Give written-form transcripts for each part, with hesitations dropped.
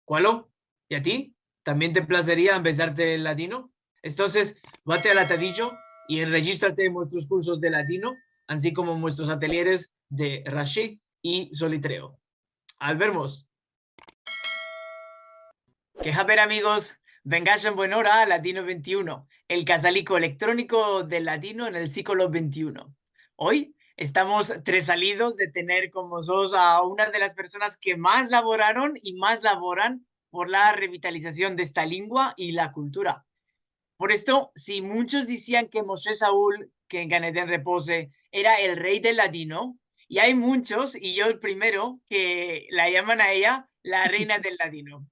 ¿Cuál? ¿Y a ti? ¿También te placería empezarte el latino? Entonces, vate al Atadillo y regístrate en nuestros cursos de latino, así como en nuestros ateliers de Rashi y Solitreo. Al vermos. Que ver, amigos, vengáis en buena hora a Latino 21, el casalico electrónico del latino en el siglo XXI. Hoy estamos tres salidos de tener con nosotros a una de las personas que más laboraron y más laboran por la revitalización de esta lengua y la cultura. Por esto, si muchos decían que Moshe Saúl, que en Ganeden Repose, era el rey del latino, y hay muchos, y yo el primero, que la llaman a ella la reina del latino.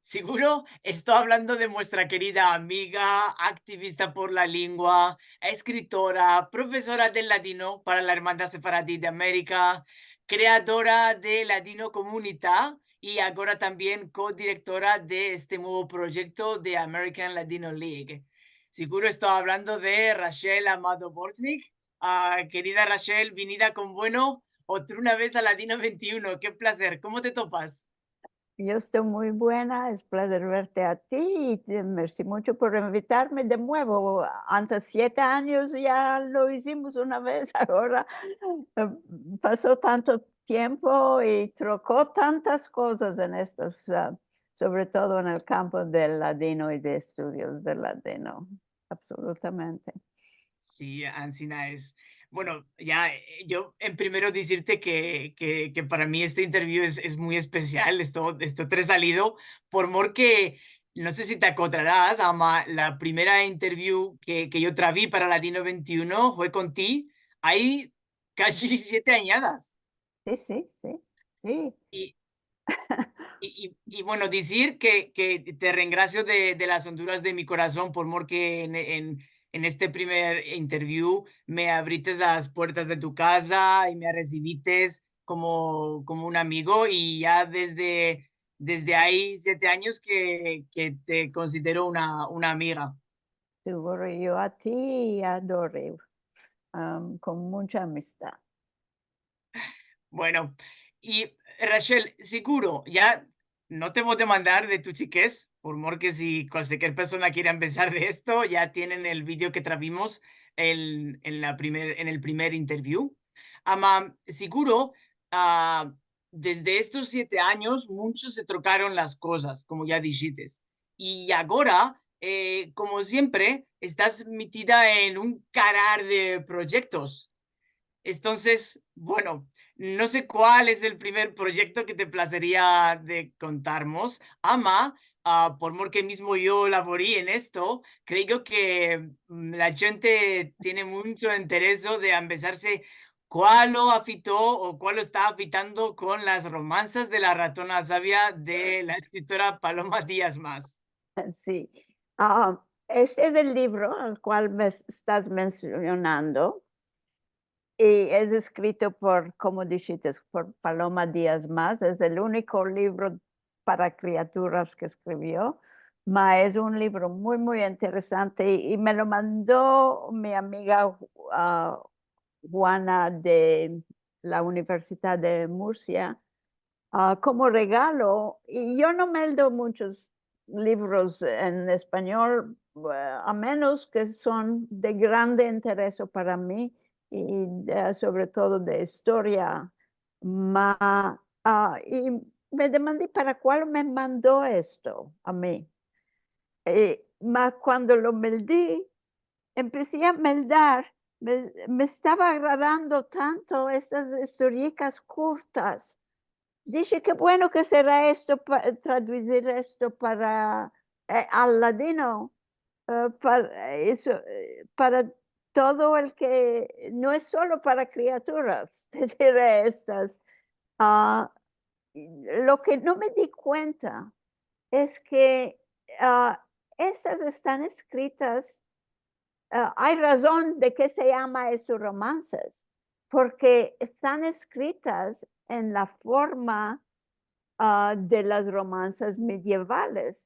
Seguro estoy hablando de nuestra querida amiga, activista por la lengua, escritora, profesora del latino para la Hermandad Sefaradí de América, creadora de Latino Comunidad y ahora también codirectora de este nuevo proyecto de American Latino League. Seguro estoy hablando de Rachel Amado Bortnik. Querida Rachel, vinida con bueno, otra una vez a Latino 21. Qué placer. ¿Cómo te topas? Yo estoy muy buena, es placer verte a ti y merci mucho por invitarme de nuevo. Antes 7 años ya lo hicimos una vez, ahora eh, pasó tanto tiempo y trocó tantas cosas en estos, sobre todo en el campo del latino y de estudios del latino, absolutamente. Sí, Ancina es. Bueno, ya yo en primero decirte que para mí este interview es muy especial, esto tres salido, por mor que no sé si te acordarás, ama, la primera interview que yo traví para Latino 21 fue con ti, hay casi 7 añadas. Sí, sí, sí, sí. Y, y bueno, decir que te reengracio de las honduras de mi corazón por mor que en este primer interview me abriste las puertas de tu casa y me recibiste como un amigo y ya desde ahí 7 años que te considero una amiga. Seguro yo a ti adoré, con mucha amistad. Bueno, y Rachel, seguro, ya no te voy a demandar de tu chiques, por mor que si cualquier persona quiera empezar de esto, ya tienen el vídeo que travimos en el primer interview. Ama, seguro, ah, desde estos 7 años, muchos se trocaron las cosas, como ya dijiste. Y ahora, como siempre, estás metida en un carar de proyectos. Entonces, bueno, no sé cuál es el primer proyecto que te placería de contarnos. Ama, por mor que mismo yo laborí en esto, creo que la gente tiene mucho interés de empezarse cuál lo afitó o cuál lo está afitando con las romanzas de la ratona sabia de la escritora Paloma Díaz Más. Sí. Este es el libro al cual me estás mencionando y es escrito por, como dijiste, por Paloma Díaz Más. Es el único libro para criaturas que escribió. Es un libro muy, muy interesante y me lo mandó mi amiga Juana de la Universidad de Murcia como regalo. Y yo no me leo muchos libros en español, a menos que son de grande interés para mí y sobre todo de historia. Y me demandé para cuál me mandó esto a mí. Cuando lo meldí, empecé a meldar, me estaba agradando tanto estas historias cortas. Dice qué bueno que será esto, traducir esto para al ladino, para eso, para todo el que no es solo para criaturas, decir estas. Ah, lo que no me di cuenta es que estas están escritas. Hay razón de que se llama esos romances, porque están escritas en la forma de las romanzas medievales,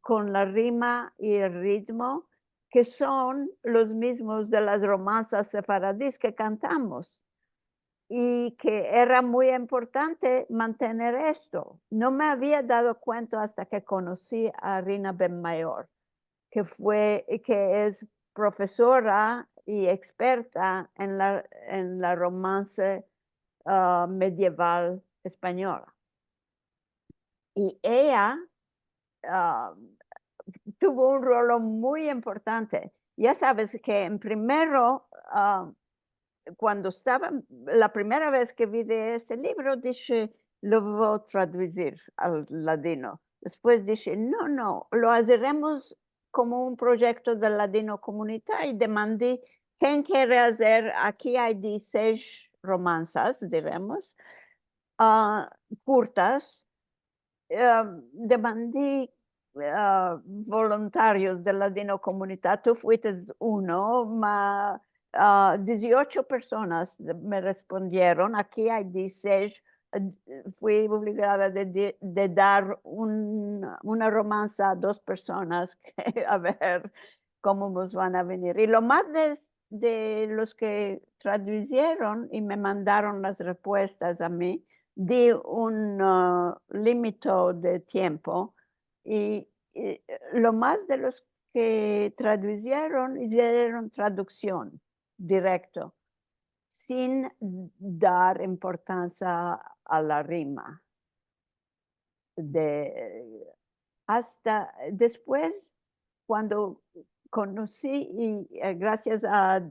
con la rima y el ritmo, que son los mismos de las romanzas sefaradíes que cantamos. y que era muy importante mantener esto. No me había dado cuenta hasta que conocí a Rina Benmayor, que es profesora y experta en la romance medieval española. Y ella ah, tuvo un rol muy importante. Ya sabes que en primero, cuando estaba, la primera vez que vi de ese libro, dije, lo voy a traducir al ladino. Después dije, no, no, lo haremos como un proyecto del ladino comunitario y demandé, ¿quién quiere hacer? Aquí hay 16 romanzas, diremos, cortas. Demandé voluntarios del ladino comunitario, tú fuiste uno, 18 personas me respondieron, aquí hay 16, fui obligada de dar una romanza a 2 personas, a ver cómo nos van a venir. Y lo más de los que tradujeron y me mandaron las respuestas a mí, di un límite de tiempo y lo más de los que tradujeron hicieron traducción directo, sin dar importancia a la rima. Hasta después, cuando conocí, y gracias a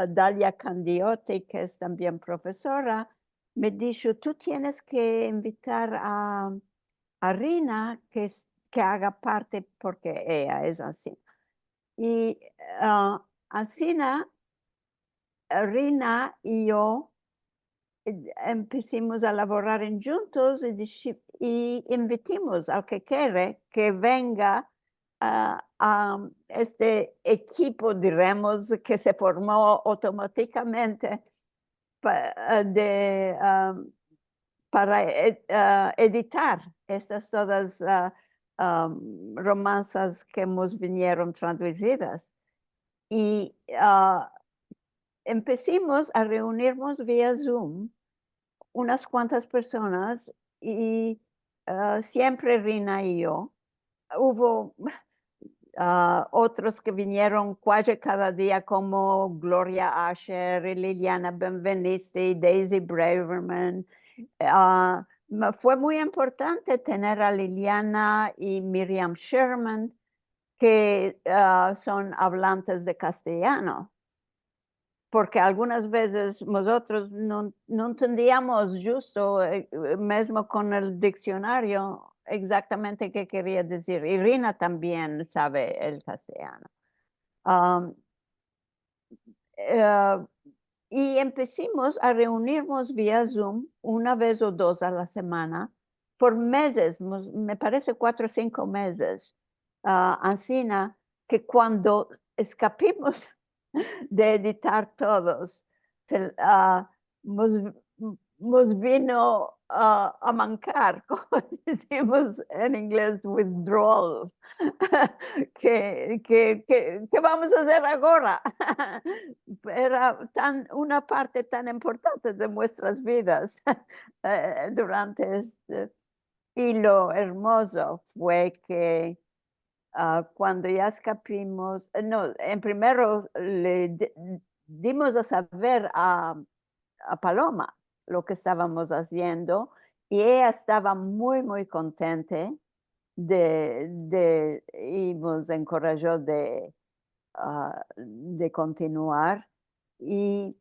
Dalia Candiotti, que es también profesora, me dijo, tú tienes que invitar a Rina que haga parte, porque ella es así. Y Ancina, Rina y yo empecemos a laborar en juntos y invitamos al que quiere que venga a este equipo, diremos, que se formó automáticamente para editar estas todas romanzas que nos vinieron traducidas. Y empecimos a reunirnos vía Zoom unas cuantas personas y siempre Rina y yo. Hubo otros que vinieron casi cada día como Gloria Asher, y Liliana Benvenisti, Daisy Braverman. Fue muy importante tener a Liliana y Miriam Sherman, que son hablantes de castellano, porque algunas veces nosotros no entendíamos justo, mismo con el diccionario, exactamente qué quería decir. Irina también sabe el castellano. Um, eh, y empecimos a reunirnos vía Zoom 1 vez o 2 a la semana por meses, me parece 4 o 5 meses. Ancina, que cuando escapimos de editar todos, nos, nos vino a mancar, como decimos en inglés, withdrawal. ¿Qué vamos a hacer ahora? Era una parte tan importante de nuestras vidas durante este. Y lo hermoso fue que cuando ya escapimos, no, en primero le dimos a saber a Paloma lo que estábamos haciendo y ella estaba muy, muy contenta y nos encorajó de continuar. Y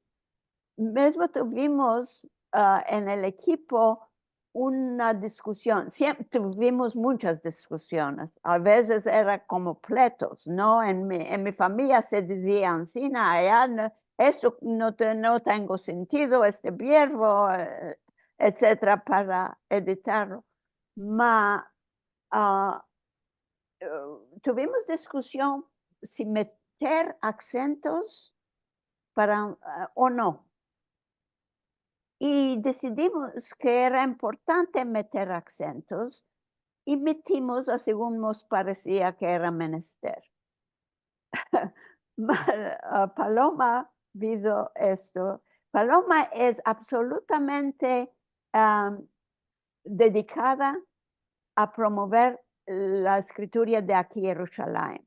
mismo tuvimos en el equipo una discusión, siempre tuvimos muchas discusiones, a veces era como pleitos, ¿no? En mi familia se decía, Ancina, allá esto no tengo sentido, este verbo, etcétera, para editarlo. Ma, ah, tuvimos discusión si meter acentos o no. Y decidimos que era importante meter acentos y metimos a según nos parecía que era menester. Paloma visto esto Paloma es absolutamente dedicada a promover la escritura de aquí Jerusalén.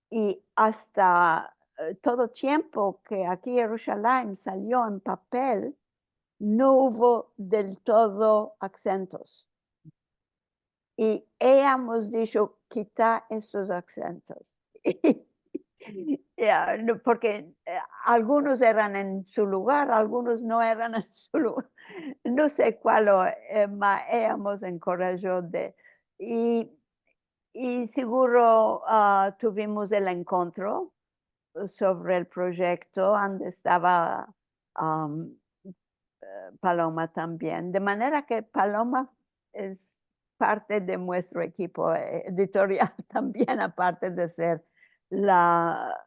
Y hasta todo tiempo que aquí Jerusalén salió en papel, no hubo del todo acentos. Y hemos dicho, quita esos acentos. No, porque algunos eran en su lugar, algunos no eran en su lugar. No sé cuál hemos encorajado de. Y seguro tuvimos el encuentro sobre el proyecto donde estaba um, Paloma también. De manera que Paloma es parte de nuestro equipo editorial también, aparte de ser la,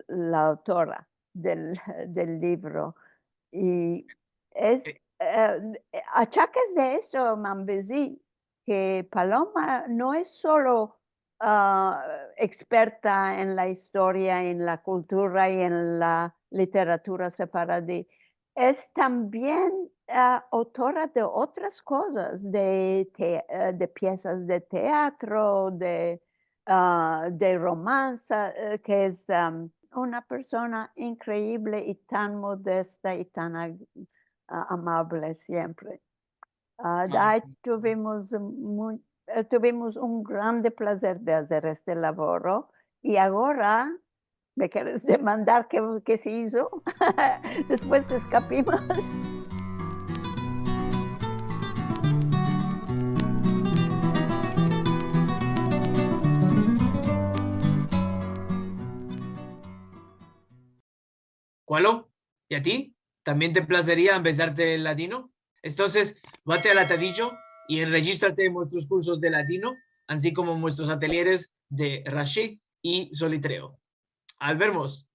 la autora del libro. Y es achaques de esto, Mambesi, que Paloma no es solo experta en la historia, en la cultura y en la literatura separadí, es también autora de otras cosas, de piezas de teatro, de romanza, que es una persona increíble y tan modesta y tan amable siempre. Ahí tuvimos un grande placer de hacer este laboro y ahora me quieres demandar qué se hizo después que escapimos. ¿Cuál? ¿Y a ti? ¿También te placería empezarte el latino? Entonces, vate al atadillo y regístrate en nuestros cursos de latino, así como en nuestros ateliers de Rashi y Solitreo. Al vermos.